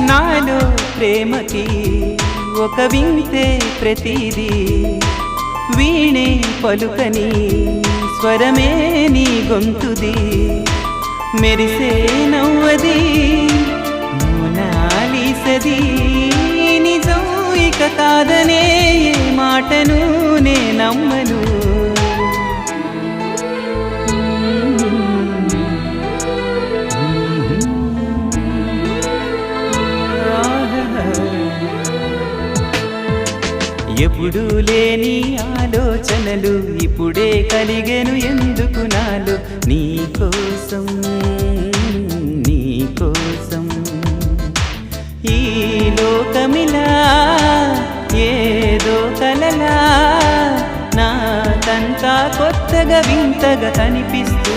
నాలో ప్రేమకి ఒక వింతే ప్రతిదీ వీణే పలుకని స్వరమే నీ గొంతుది మెరిసే నవ్వది మోనాలిసది నిజం ఇక కాదనే ఏ మాటను నే నమ్మను ఎప్పుడు లేని ఆలోచనలు ఇప్పుడే కలిగెను ఎందుకు నాలో నీకోసం నీకోసం ఈ లోకమిలా ఏదో కలలా నాకంతా కొత్తగా వింతగా కనిపిస్తూ